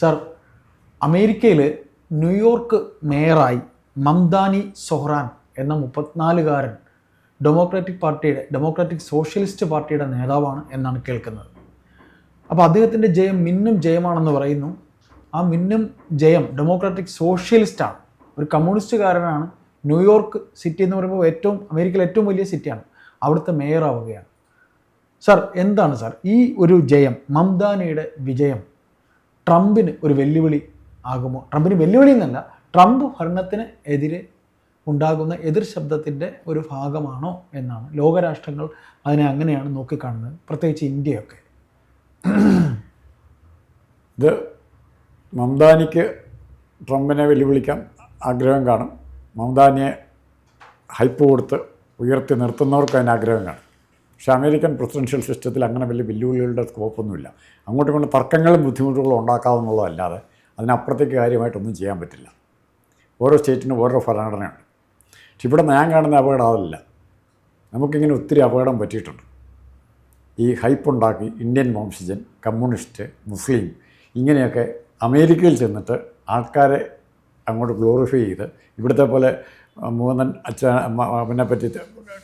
Sir, അമേരിക്കയിൽ New York മേയറായി Mamdani Zohran എന്ന 34-കാരൻ democratic socialist പാർട്ടിയുടെ നേതാവാണ് എന്നാണ് കേൾക്കുന്നത്. അപ്പോൾ അദ്ദേഹത്തിൻ്റെ ജയം മിന്നും ജയമാണെന്ന് പറയുന്നു. ആ മിന്നും ജയം ഡെമോക്രാറ്റിക് സോഷ്യലിസ്റ്റാണ്, ഒരു കമ്മ്യൂണിസ്റ്റുകാരനാണ്. ന്യൂയോർക്ക് സിറ്റി എന്ന് പറയുമ്പോൾ അമേരിക്കയിലെ ഏറ്റവും വലിയ സിറ്റിയാണ്, അവിടുത്തെ മേയറാവുകയാണ്. സർ, എന്താണ് സർ ഈ ഒരു ജയം, മംദാനിയുടെ വിജയം ട്രംപിന് ഒരു വെല്ലുവിളി ആകുമോ? ട്രംപിന് വെല്ലുവിളി എന്നല്ല, ട്രംപ് ഭരണത്തിന് എതിരെ ഉണ്ടാകുന്ന എതിർ ശബ്ദത്തിൻ്റെ ഒരു ഭാഗമാണോ എന്നാണ് ലോകരാഷ്ട്രങ്ങൾ അതിനെ അങ്ങനെയാണ് നോക്കിക്കാണുന്നത്, പ്രത്യേകിച്ച് ഇന്ത്യയൊക്കെ. ഇത് മംദാനിക്ക് ട്രംപിനെ വെല്ലുവിളിക്കാൻ ആഗ്രഹം കാണും. മംദാനിയെ ഹൈപ്പ് കൊടുത്ത് ഉയർത്തി നിർത്തുന്നവർക്ക് അതിന് ആഗ്രഹം കാണും. പക്ഷേ അമേരിക്കൻ പ്രസിഡൻഷ്യൽ സിസ്റ്റത്തിൽ അങ്ങനെ വലിയ വെല്ലുവിളികളുടെ സ്കോപ്പൊന്നുമില്ല. അങ്ങോട്ടും ഇങ്ങോട്ടും തർക്കങ്ങളും ബുദ്ധിമുട്ടുകളും ഉണ്ടാക്കാവുന്നതല്ലാതെ അതിനപ്പുറത്തേക്ക് കാര്യമായിട്ടൊന്നും ചെയ്യാൻ പറ്റില്ല. ഓരോ സ്റ്റേറ്റിനും ഓരോ ഭരണഘടനയുണ്ട്. പക്ഷെ ഇവിടെ ഞാൻ കാണുന്ന അപകടം അതല്ല. നമുക്കിങ്ങനെ ഒത്തിരി അപകടം പറ്റിയിട്ടുണ്ട്. ഈ ഹൈപ്പുണ്ടാക്കി ഇന്ത്യൻ വംശജൻ, കമ്മ്യൂണിസ്റ്റ്, മുസ്ലിം ഇങ്ങനെയൊക്കെ അമേരിക്കയിൽ ചെന്നിട്ട് ആൾക്കാരെ അങ്ങോട്ട് ഗ്ലോറിഫൈ ചെയ്ത് ഇവിടുത്തെ പോലെ മൂന്നൻ അച്ഛനെ പറ്റി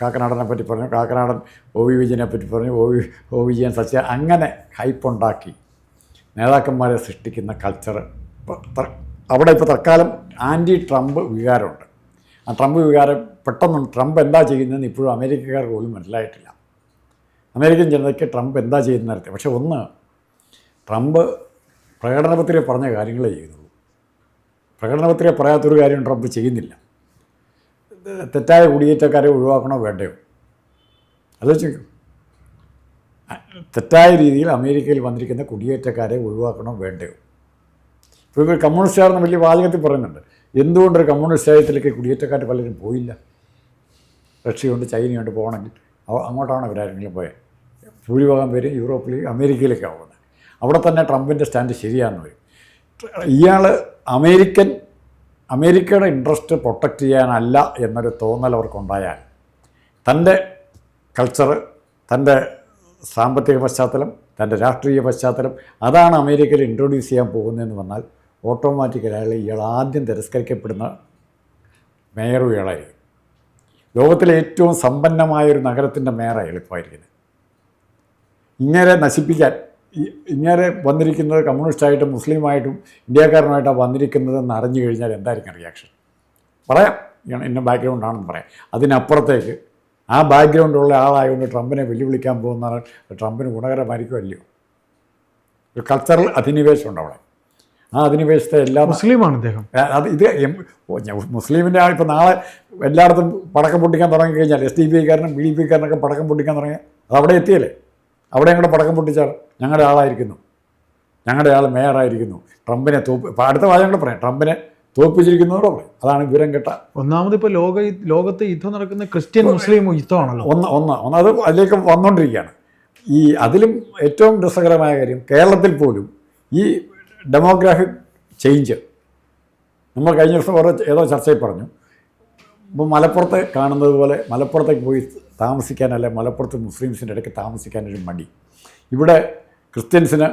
കാക്കനാടനെ പറ്റി പറഞ്ഞു, കാക്കനാടൻ ഒ വി വിജയനെ പറ്റി പറഞ്ഞു, ഒ വിജയൻ സത്യ അങ്ങനെ ഹൈപ്പുണ്ടാക്കി നേതാക്കന്മാരെ സൃഷ്ടിക്കുന്ന കൾച്ചർ അവിടെ ഇപ്പോൾ തൽക്കാലം ആൻറ്റി ട്രംപ് വികാരമുണ്ട്. ആ ട്രംപ് വികാരം പെട്ടെന്ന് ട്രംപ് എന്താ ചെയ്യുന്നതെന്ന് ഇപ്പോഴും അമേരിക്കക്കാർക്ക് പോലും മനസ്സിലായിട്ടില്ല. അമേരിക്കൻ ജനതയ്ക്ക് ട്രംപ് എന്താ ചെയ്യുന്നത്. പക്ഷെ ഒന്ന്, ട്രംപ് പ്രകടനപത്രിക പറഞ്ഞ കാര്യങ്ങളേ ചെയ്യുന്നുള്ളൂ. പ്രകടനപത്രിക പറയാത്തൊരു കാര്യം ട്രംപ് ചെയ്യുന്നില്ല. തെറ്റായ കുടിയേറ്റക്കാരെ ഒഴിവാക്കണോ വേണ്ടയോ അത് വെച്ചേക്കും. തെറ്റായ രീതിയിൽ അമേരിക്കയിൽ വന്നിരിക്കുന്ന കുടിയേറ്റക്കാരെ ഒഴിവാക്കണോ വേണ്ടയോ. ഇപ്പോൾ ഇവർ കമ്മ്യൂണിസ്റ്റുകാരെന്ന് വലിയ വാചകത്തിൽ പറയുന്നുണ്ട്. എന്തുകൊണ്ടൊരു കമ്മ്യൂണിസ്റ്റ് രാജ്യത്തിലേക്ക് കുടിയേറ്റക്കാർ പലരും പോയില്ല? റഷ്യയുണ്ട്, ചൈനയുണ്ട്, പോകണമെങ്കിൽ അങ്ങോട്ടാണ് ഇവരാരെങ്കിലും പോയത്. ഭൂരിഭാഗം പേര് യൂറോപ്പിലേക്ക് അമേരിക്കയിലേക്കാണ് പോകുന്നത്. അവിടെ തന്നെ ട്രംപിൻ്റെ സ്റ്റാൻഡ് ശരിയാണെന്ന് വരും. ഇയാൾ അമേരിക്കയുടെ ഇൻട്രസ്റ്റ് പ്രൊട്ടക്റ്റ് ചെയ്യാനല്ല എന്നൊരു തോന്നൽ അവർക്കുണ്ടായാൽ തൻ്റെ കൾച്ചർ, തൻ്റെ സാമ്പത്തിക പശ്ചാത്തലം, തൻ്റെ രാഷ്ട്രീയ പശ്ചാത്തലം അതാണ് അമേരിക്കയിൽ ഇൻട്രൊഡ്യൂസ് ചെയ്യാൻ പോകുന്നതെന്ന് വന്നാൽ ഓട്ടോമാറ്റിക്കലി ഇയാൾ ആദ്യം തിരസ്കരിക്കപ്പെടുന്ന മേയറും ഇയാളായിരിക്കും. ലോകത്തിലെ ഏറ്റവും സമ്പന്നമായൊരു നഗരത്തിൻ്റെ മേയറാണ് എളുപ്പമായിരിക്കുന്നത്. ഇങ്ങനെ നശിപ്പിക്കാൻ ഇങ്ങനെ വന്നിരിക്കുന്നത് കമ്മ്യൂണിസ്റ്റായിട്ടും മുസ്ലിമായിട്ടും ഇന്ത്യക്കാരനുമായിട്ടാണ് വന്നിരിക്കുന്നതെന്ന് അറിഞ്ഞു കഴിഞ്ഞാൽ എന്തായിരിക്കും റിയാക്ഷൻ? പറയാം, ഇന്ന ബാക്ക്ഗ്രൗണ്ടാണെന്ന് പറയാം. അതിനപ്പുറത്തേക്ക് ആ ബാക്ക്ഗ്രൗണ്ടുള്ള ആളായതുകൊണ്ട് ട്രംപിനെ വെല്ലുവിളിക്കാൻ പോകുന്ന ട്രംപിന് ഗുണകരമായിരിക്കുമല്ലയോ? ഒരു കൾച്ചറൽ അധിനിവേശമുണ്ട് അവിടെ. ആ അധിനിവേശത്തെ എല്ലാ മുസ്ലിമാണ് അദ്ദേഹം. അത് ഇത് മുസ്ലിമിൻ്റെ ആൾ ഇപ്പോൾ നാളെ എല്ലായിടത്തും പടക്കം പൊട്ടിക്കാൻ തുടങ്ങിക്കഴിഞ്ഞാൽ SDPക്കാരനും BDP-കാരനൊക്കെ പടക്കം പൊട്ടിക്കാൻ തുടങ്ങിയാൽ അത് അവിടെ എത്തിയല്ലേ? അവിടെയും കൂടെ പടക്കം പൊട്ടിച്ചാൽ ഞങ്ങളുടെ ആളായിരിക്കുന്നു, ഞങ്ങളുടെ ആൾ മേയറായിരിക്കുന്നു, ട്രംപിനെ അടുത്ത വാചകം കൂടെ പറയാം, ട്രംപിനെ തോൽപ്പിച്ചിരിക്കുന്നതോടെ പറയും. അതാണ് വിവരം കേട്ട. ഒന്നാമത് ഇപ്പോൾ ലോകത്ത് യുദ്ധം നടക്കുന്ന ക്രിസ്ത്യൻ മുസ്ലിം യുദ്ധമാണല്ലോ. അത് അതിലേക്ക് വന്നുകൊണ്ടിരിക്കുകയാണ്. അതിലും ഏറ്റവും രസകരമായ കാര്യം, കേരളത്തിൽ പോലും ഈ ഡെമോഗ്രാഫിക് ചേഞ്ച് നമ്മൾ കഴിഞ്ഞ ദിവസം ഏതോ ചർച്ചയിൽ പറഞ്ഞു. ഇപ്പോൾ മലപ്പുറത്ത് കാണുന്നത് പോലെ മലപ്പുറത്തേക്ക് പോയി താമസിക്കാനല്ല, മലപ്പുറത്ത് മുസ്ലിംസിൻ്റെ ഇടയ്ക്ക് താമസിക്കാനൊരു മടി. ഇവിടെ ക്രിസ്ത്യൻസിന്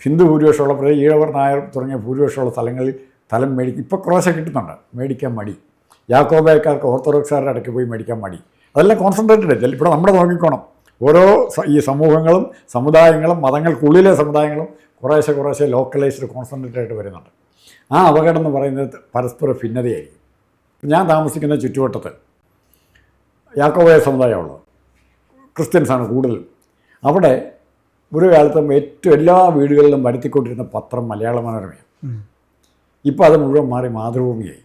ഹിന്ദു ഭൂരിപക്ഷമുള്ള ഈഴവർ, നായർ തുടങ്ങിയ ഭൂരിപക്ഷമുള്ള സ്ഥലങ്ങളിൽ സ്ഥലം ഇപ്പോൾ കുറേശ്ശെ കിട്ടുന്നുണ്ട്, മേടിക്കാൻ മടി. യാക്കോബായക്കാർക്ക് ഓർത്തഡോക്സുകാരുടെ ഇടയ്ക്ക് പോയി മേടിക്കാൻ മടി. അതെല്ലാം കോൺസെൻട്രേറ്റഡ് അല്ല. ഇവിടെ നമ്മുടെ നോക്കിക്കോണം, ഓരോ ഈ സമൂഹങ്ങളും സമുദായങ്ങളും മതങ്ങൾക്കുള്ളിലെ സമുദായങ്ങളും കുറേശ്ശെ ലോക്കലൈസ്ഡ് കോൺസെൻട്രേറ്റഡ് വരുന്നുണ്ട്. ആ അപകടം എന്ന് പറയുന്നത് പരസ്പര ഭിന്നതയായിരിക്കും. ഞാൻ താമസിക്കുന്ന ചുറ്റുവട്ടത്ത് യാക്കോബായ സമുദായമുള്ളത്, ക്രിസ്ത്യൻസാണ് കൂടുതലും. അവിടെ ഒരു കാലത്തും എല്ലാ വീടുകളിലും വരുത്തിക്കൊണ്ടിരുന്ന പത്രം മലയാള മനോരമയാണ്. ഇപ്പോൾ അത് മുഴുവൻ മാറി മാതൃഭൂമിയായി.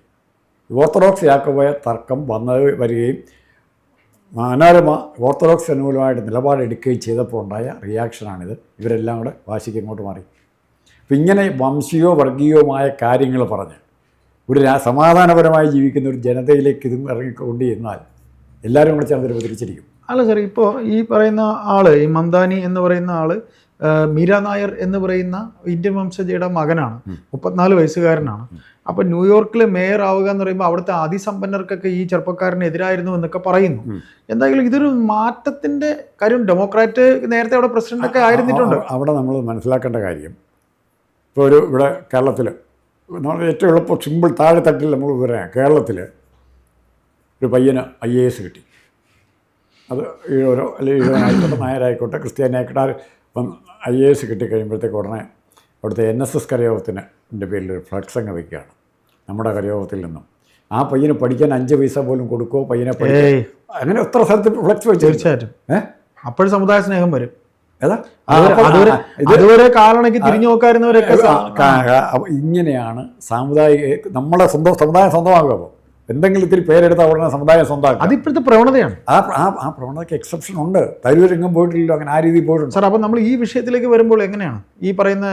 ഓർത്തഡോക്സ് യാക്കോബായ തർക്കം വരികയും മനോരമ ഓർത്തഡോക്സ് അനുകൂലമായിട്ട് നിലപാടെടുക്കുകയും ചെയ്തപ്പോൾ ഉണ്ടായ റിയാക്ഷനാണിത്. ഇവരെല്ലാം കൂടെ വാശിക്ക് ഇങ്ങോട്ട് മാറി. അപ്പം ഇങ്ങനെ വംശീയോ വർഗീയവുമായ കാര്യങ്ങൾ പറഞ്ഞ് ഒരു സമാധാനപരമായി ജീവിക്കുന്ന ഒരു ജനതയിലേക്ക് ഇത് ഇറങ്ങിക്കൊണ്ട് ചെന്നാൽ എല്ലാവരും കൂടെ ചേർന്നിട്ട് തിരിച്ചിരിക്കും. അല്ല സാർ, ഇപ്പോൾ ഈ പറയുന്ന ആള്, ഈ മംദാനി എന്ന് പറയുന്ന ആള് മീര നായർ എന്ന് പറയുന്ന ഇന്ത്യൻ വംശജയുടെ മകനാണ്, 34 വയസ്സുകാരനാണ്. അപ്പം ന്യൂയോർക്കിൽ മേയർ ആവുക എന്ന് പറയുമ്പോൾ അവിടുത്തെ അതിസമ്പന്നർക്കൊക്കെ ഈ ചെറുപ്പക്കാരനെതിരായിരുന്നു എന്നൊക്കെ പറയുന്നു. എന്തായാലും ഇതൊരു മാറ്റത്തിൻ്റെ കാര്യം. ഡെമോക്രാറ്റ് നേരത്തെ അവിടെ പ്രസിഡന്റൊക്കെ ആയിരുന്നിട്ടുണ്ട്. അവിടെ നമ്മൾ മനസ്സിലാക്കേണ്ട കാര്യം, ഇപ്പോൾ ഇവിടെ കേരളത്തിൽ നമ്മൾ ഏറ്റവും എളുപ്പം സിമ്പിൾ താഴെത്തട്ടിൽ നമ്മൾ പറയാം, കേരളത്തിൽ ഒരു പയ്യന് IAS കിട്ടി. അത് ഈഴവരോ അല്ലെങ്കിൽ ഈഴവനായിക്കോട്ടെ, നായരായിക്കോട്ടെ, ക്രിസ്ത്യാനിയായിക്കോട്ടെ, ഇപ്പം IAS കിട്ടിക്കഴിയുമ്പോഴത്തേക്ക് ഉടനെ അവിടുത്തെ NSS കരയോഗത്തിൻ്റെ പേരിൽ ഒരു ഫ്ലക്സ് അങ്ങ് വയ്ക്കുകയാണ് നമ്മുടെ കരയോഗത്തിൽ നിന്നും. ആ പയ്യന് പഠിക്കാൻ 5 പൈസ പോലും കൊടുക്കുമോ, പയ്യനെ പഠിക്കാൻ അങ്ങനെ എത്ര സ്ഥലത്ത് ഫ്ലക്സ് വെച്ച്. തീർച്ചയായിട്ടും അപ്പോഴും സമുദായ സ്നേഹം വരും. ഏതാ അതുവരെ കാലണക്ക് തിരിഞ്ഞു നോക്കാറുന്നവരൊക്കെ ഇങ്ങനെയാണ് സാമുദായിക നമ്മളെ സമുദായം സ്വന്തമാകുക. അപ്പോൾ എന്തെങ്കിലും ഇത്തിരി പേരെടുത്താൽ ഉടനെ സമുദായം സ്വന്തമാക്കുക. അതിപ്പോഴത്തെ പ്രവണതയാണ്. ആ പ്രവണതയ്ക്ക് എക്സെപ്ഷൻ ഉണ്ട്. തരൂരംഗം പോയിട്ടില്ലല്ലോ, അങ്ങനെ ആ രീതിയിൽ പോയിട്ടുണ്ട്. സാർ, അപ്പോൾ നമ്മൾ ഈ വിഷയത്തിലേക്ക് വരുമ്പോൾ എങ്ങനെയാണ് ഈ പറയുന്ന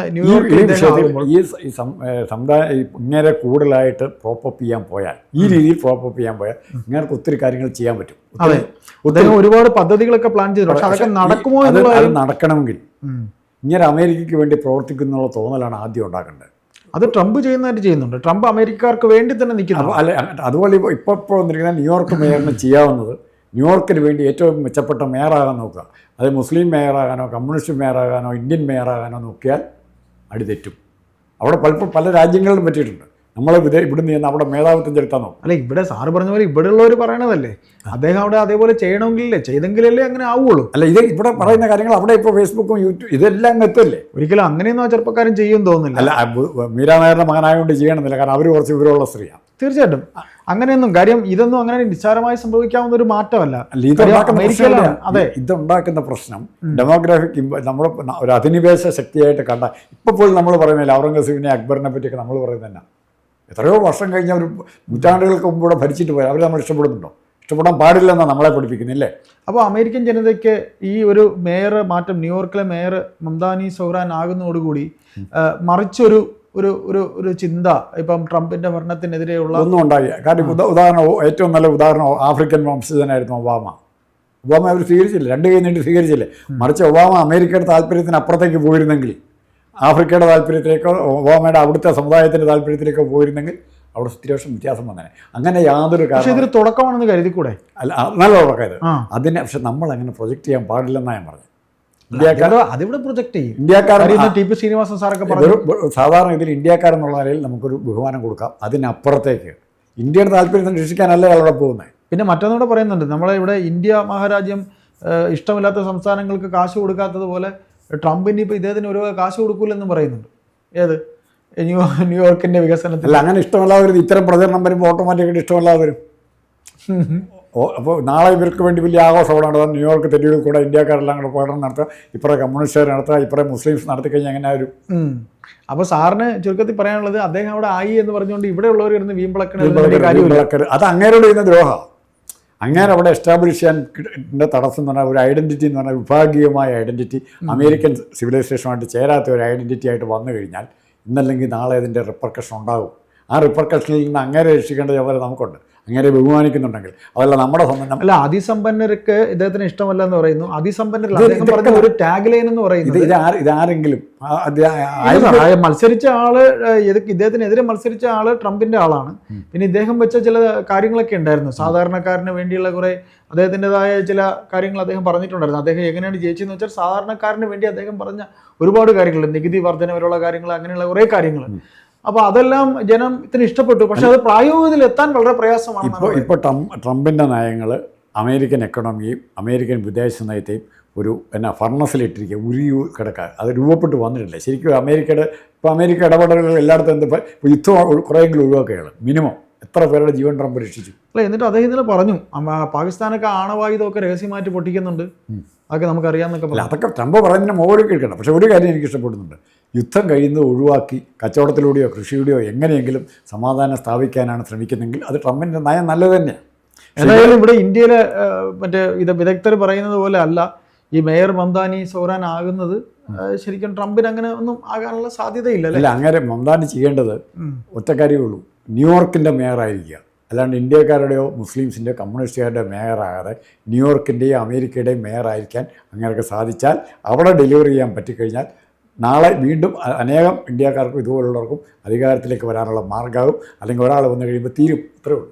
ഈ സമുദായ ഇങ്ങനെ കൂടുതലായിട്ട് പ്രോപ്പപ്പ് ചെയ്യാൻ പോയാൽ, ഈ രീതിയിൽ പ്രോപ്പപ്പ് ചെയ്യാൻ പോയാൽ ഇങ്ങനെ ഒത്തിരി കാര്യങ്ങൾ ചെയ്യാൻ പറ്റും. അതെ, ഒരുപാട് പദ്ധതികളൊക്കെ പ്ലാൻ ചെയ്തു. പക്ഷെ അതൊക്കെ നടക്കുമോ? അത് നടക്കണമെങ്കിൽ ഇങ്ങനെ അമേരിക്കയ്ക്ക് വേണ്ടി പ്രവർത്തിക്കുന്നുള്ള തോന്നലാണ് ആദ്യം ഉണ്ടാക്കേണ്ടത്. അത് ട്രംപ് ചെയ്യുന്നുണ്ട്. ട്രംപ് അമേരിക്കക്കാർക്ക് വേണ്ടി തന്നെ നിൽക്കുന്നു. അല്ല, അതുപോലെ ഇപ്പോൾ വന്നിരിക്കുന്ന ന്യൂയോർക്ക് മേയറിന് ചെയ്യാവുന്നത് ന്യൂയോർക്കിന് വേണ്ടി ഏറ്റവും മെച്ചപ്പെട്ട മേയറാകാൻ നോക്കുക. അത് മുസ്ലിം മേയറാകാനോ കമ്മ്യൂണിസ്റ്റ് മേയറാകാനോ ഇന്ത്യൻ മേയറാകാനോ നോക്കിയാൽ അടി തെറ്റും. അവിടെ പലപ്പോൾ പല രാജ്യങ്ങളിലും പറ്റിയിട്ടുണ്ട്. നമ്മൾ ഇവിടുന്ന് ചെയ്യുന്ന അവിടെ മേധാവിത്വം ചെലുത്താൻ നോക്കും. അല്ല, ഇവിടെ സാറ് പറഞ്ഞ പോലെ ഇവിടെ ഉള്ളവർ പറയണതല്ലേ, അദ്ദേഹം അവിടെ അതേപോലെ ചെയ്യണമെങ്കിലേ ചെയ്തെങ്കിലല്ലേ അങ്ങനെ ആവുള്ളൂ. അല്ല, ഇവിടെ പറയുന്ന കാര്യങ്ങൾ അവിടെ ഇപ്പോൾ ഫേസ്ബുക്കും യൂട്യൂബ് ഇതെല്ലാം എത്തല്ലേ. ഒരിക്കലും അങ്ങനെയൊന്നും ആ ചെറുപ്പക്കാരൻ ചെയ്യും തോന്നുന്നില്ല. അല്ല, മീരാ നായരുടെ മകനായതുകൊണ്ട് ചെയ്യണമെന്നില്ല, കാരണം അവർ കുറച്ച് വിവരമുള്ള സ്ത്രീയാണ്. തീർച്ചയായിട്ടും അങ്ങനെയൊന്നും കാര്യം ഇതൊന്നും അങ്ങനെ നിസ്സാരമായി സംഭവിക്കാവുന്ന ഒരു മാറ്റമല്ല. അതെ, ഇതുണ്ടാക്കുന്ന പ്രശ്നം ഡെമോഗ്രാഫിക് നമ്മുടെ ഒരു അധിനിവേശ ശക്തിയായിട്ട് കണ്ട ഇപ്പോൾ നമ്മൾ പറയുന്നില്ല ഔറംഗസീബിനെ അക്ബറിനെ പറ്റിയൊക്കെ നമ്മൾ പറയുന്നത് തന്നെ എത്രയോ വർഷം കഴിഞ്ഞ ഒരു നൂറ്റാണ്ടുകൾക്ക് മുമ്പ് ഇവിടെ ഭരിച്ചിട്ട് പോയി. അവർ നമ്മൾ ഇഷ്ടപ്പെടുന്നുണ്ടോ? ഇഷ്ടപ്പെടാൻ പാടില്ലെന്നാണ് നമ്മളെ പഠിപ്പിക്കുന്നില്ലേ? അപ്പോൾ അമേരിക്കൻ ജനതയ്ക്ക് ഈ ഒരു മേയർ മാറ്റം, ന്യൂയോർക്കിലെ മേയർ മംദാനി സൊഹ്റാൻ ആകുന്നതോടുകൂടി മറിച്ചൊരു ഒരു ഒരു ഒരു ചിന്ത ഇപ്പം ട്രംപിന്റെ ഭരണത്തിനെതിരെയുള്ള ഒന്നും ഉണ്ടായി. കാരണം ഉദാഹരണം, ഏറ്റവും നല്ല ഉദാഹരണം ആഫ്രിക്കൻ വംശജനായിരുന്നു ഒബാമ. അവർ സ്വീകരിച്ചില്ല, 2 കൈ നീട്ടി സ്വീകരിച്ചില്ലേ. മറിച്ച് ഒബാമ അമേരിക്കയുടെ താല്പര്യത്തിന് അപ്പുറത്തേക്ക് പോയിരുന്നെങ്കിൽ, ആഫ്രിക്കയുടെ താല്പര്യത്തിലേക്കോ ഒബാമയുടെ അവിടുത്തെ സമുദായത്തിൻ്റെ താല്പര്യത്തിലേക്കോ പോയിരുന്നെങ്കിൽ അവിടെ സിറ്റുവേഷൻ വ്യത്യാസം വന്നേ. അങ്ങനെ യാതൊരു കാരണം ഇതൊരു തുടക്കമാണെന്ന് കരുതിക്കൂടെ? അല്ല, നല്ല തുടക്കമായത് അതിനെ. പക്ഷെ നമ്മൾ അങ്ങനെ പ്രൊജക്റ്റ് ചെയ്യാൻ പാടില്ലെന്നാണ് ഞാൻ പറഞ്ഞത്. അതിവിടെ പ്രൊജക്ട് ചെയ്യും. ശ്രീനിവാസൻ സാറൊക്കെ സാധാരണ ഇതിൽ ഇന്ത്യക്കാരെന്നുള്ള നിലയിൽ നമുക്കൊരു ബഹുമാനം കൊടുക്കാം. അതിനപ്പുറത്തേക്ക് ഇന്ത്യയുടെ താല്പര്യം രക്ഷിക്കാനല്ല അവിടെ പോകുന്നത്. പിന്നെ മറ്റൊന്നുകൂടെ പറയുന്നുണ്ട്, നമ്മളെ ഇവിടെ ഇന്ത്യ മഹാരാജ്യം ഇഷ്ടമില്ലാത്ത സംസ്ഥാനങ്ങൾക്ക് കാശ് കൊടുക്കാത്തതുപോലെ ട്രംപിന് ഇപ്പോൾ ഇദ്ദേഹത്തിന് ഒരു കാശ് കൊടുക്കൂലെന്നും പറയുന്നുണ്ട്. ഏത് ന്യൂയോർക്കിന്റെ വികസനത്തിൽ? അല്ല, അങ്ങനെ ഇഷ്ടമല്ലാതെ ഇത്തരം പ്രചരണം വരുമ്പോൾ ഓട്ടോമാറ്റിക്കായിട്ട് ഇഷ്ടമല്ലാതെ വരും. അപ്പോൾ നാളെ ഇവർക്ക് വേണ്ടി വലിയ ആഘോഷമാണ് നടത്താൻ ന്യൂയോർക്ക് തെരുവിൽ കൂടെ ഇന്ത്യക്കാരെല്ലാം കൂടെ പ്രകടനം നടത്തുക, ഇപ്പറേ കമ്മ്യൂണിസ്റ്റുകാർ നടത്തുക, ഇപ്പറേ മുസ്ലിംസ് നടത്തി കഴിഞ്ഞാൽ എങ്ങനെ വരും? അപ്പോൾ സാറിന് ചുരുക്കത്തിൽ പറയാനുള്ളത്, അദ്ദേഹം അവിടെ ആയി എന്ന് പറഞ്ഞുകൊണ്ട് ഇവിടെ ഉള്ളവർ ഇരുന്ന് വീമ്പിളക്കണ അത് അങ്ങേരോട് ചെയ്യുന്ന ദ്രോഹം. അങ്ങനെ അവിടെ എസ്റ്റാബ്ലിഷ് ചെയ്യാൻ തടസ്സം എന്ന് പറഞ്ഞാൽ ഒരു ഐഡൻറ്റിറ്റി എന്ന് പറഞ്ഞാൽ വിഭാഗീയമായ ഐഡൻറ്റിറ്റി, അമേരിക്കൻ സിവിലൈസേഷനുമായിട്ട് ചേരാത്ത ഒരു ഐഡൻറ്റിറ്റി ആയിട്ട് വന്നു കഴിഞ്ഞാൽ ഇന്നല്ലെങ്കിൽ നാളെ അതിൻ്റെ റിപ്പർക്കഷൻ ഉണ്ടാകും. ആ റിപ്പർക്കഷനിൽ നിന്ന് അങ്ങേരെ രക്ഷിക്കേണ്ട ചുമതല നമുക്കുണ്ട്, അങ്ങനെ ബഹുമാനിക്കുന്നുണ്ടെങ്കിൽ. അതല്ല നമ്മുടെ സ്വന്തം. അല്ല, അതിസമ്പന്നർക്ക് ഇദ്ദേഹത്തിന് ഇഷ്ടമല്ല എന്ന് പറയുന്നു. അതിസമ്പന്നരിൽ ഒരു ടാഗ് ലൈൻ എന്ന് പറയുന്നത് ഇതാരെങ്കിലും മത്സരിച്ച ആള്, ഇദ്ദേഹത്തിനെതിരെ മത്സരിച്ച ആള് ട്രംപിന്റെ ആളാണ്. പിന്നെ ഇദ്ദേഹം വെച്ച ചില കാര്യങ്ങളൊക്കെ ഉണ്ടായിരുന്നു, സാധാരണക്കാരന് വേണ്ടിയുള്ള കുറെ അദ്ദേഹത്തിൻ്റെതായ ചില കാര്യങ്ങൾ അദ്ദേഹം പറഞ്ഞിട്ടുണ്ടായിരുന്നു. അദ്ദേഹം എങ്ങനെയാണ് ജയിച്ചതെന്ന് വെച്ചാൽ സാധാരണക്കാരന് വേണ്ടി അദ്ദേഹം പറഞ്ഞ ഒരുപാട് കാര്യങ്ങൾ, നികുതി വർധനവരുള്ള കാര്യങ്ങൾ, അങ്ങനെയുള്ള കുറേ കാര്യങ്ങൾ. അപ്പോൾ അതെല്ലാം ജനത്തിന് ഇഷ്ടപ്പെട്ടു. പക്ഷെ അത് പ്രായോഗികതയിൽ എത്താൻ വളരെ പ്രയാസമാണ്. ഇപ്പോൾ ട്രംപിൻ്റെ നയങ്ങൾ അമേരിക്കൻ എക്കണോമിയും അമേരിക്കൻ വിദേശ നയത്തെയും ഒരു ഫർണസിലിട്ടിരിക്കുക, ഉരുകി കിടക്കാൻ അത് രൂപപ്പെട്ട് വന്നിട്ടില്ല ശരിക്കും. അമേരിക്ക ഇടപെടലുകൾ എല്ലായിടത്തും ഇപ്പോൾ യുദ്ധം കുറേയെങ്കിലും ഒഴിവാക്കുകയാണ്. മിനിമം എത്ര പേരുടെ ജീവൻ ട്രംപ് രക്ഷിച്ചു. അല്ല, എന്നിട്ട് അദ്ദേഹം ഇന്നലെ പറഞ്ഞു പാകിസ്ഥാനൊക്കെ ആണവായുധമൊക്കെ രഹസ്യമായിട്ട് പൊട്ടിക്കുന്നുണ്ട്, അതൊക്കെ നമുക്കറിയാമെന്നൊക്കെ. അല്ല, അതൊക്കെ ട്രംപ് പറയുന്നതിന് മുകളിൽ കേൾക്കണം. പക്ഷേ ഒരു കാര്യം എനിക്ക് ഇഷ്ടപ്പെടുന്നുണ്ട്, യുദ്ധം കഴിയുന്നത് ഒഴിവാക്കി കച്ചവടത്തിലൂടെയോ കൃഷിയിലൂടെയോ എങ്ങനെയെങ്കിലും സമാധാനം സ്ഥാപിക്കാനാണ് ശ്രമിക്കുന്നതെങ്കിൽ അത് ട്രംപിൻ്റെ നയം നല്ലത് തന്നെയാണ്. എന്തായാലും ഇവിടെ ഇന്ത്യയിലെ മറ്റേ വിദഗ്ധർ പറയുന്നത് പോലെ അല്ല ഈ മേയർ മംദാനി സൊഹ്റാൻ ആകുന്നത്. ശരിക്കും ട്രംപിന് അങ്ങനെ ഒന്നും ആകാനുള്ള സാധ്യതയില്ല. അല്ല, അങ്ങനെ മംദാനി ചെയ്യേണ്ടത് ഒറ്റ കാര്യമേ ഉള്ളൂ, ന്യൂയോർക്കിൻ്റെ മേയറായിരിക്കുക. അല്ലാണ്ട് ഇന്ത്യക്കാരുടെയോ മുസ്ലിംസിൻ്റെയോ കമ്മ്യൂണിസ്റ്റുകാരുടെ മേയറാകാതെ ന്യൂയോർക്കിൻ്റെയും അമേരിക്കയുടെയും മേയറായിരിക്കാൻ അങ്ങനെയൊക്കെ സാധിച്ചാൽ, അവിടെ ഡെലിവറി ചെയ്യാൻ പറ്റിക്കഴിഞ്ഞാൽ നാളെ വീണ്ടും അനേകം ഇന്ത്യക്കാർക്കും ഇതുപോലുള്ളവർക്കും അധികാരത്തിലേക്ക് വരാനുള്ള മാർഗ്ഗമാകും. അല്ലെങ്കിൽ ഒരാൾ വന്നു കഴിയുമ്പോൾ തീരും. ഇത്രയേ ഉള്ളൂ.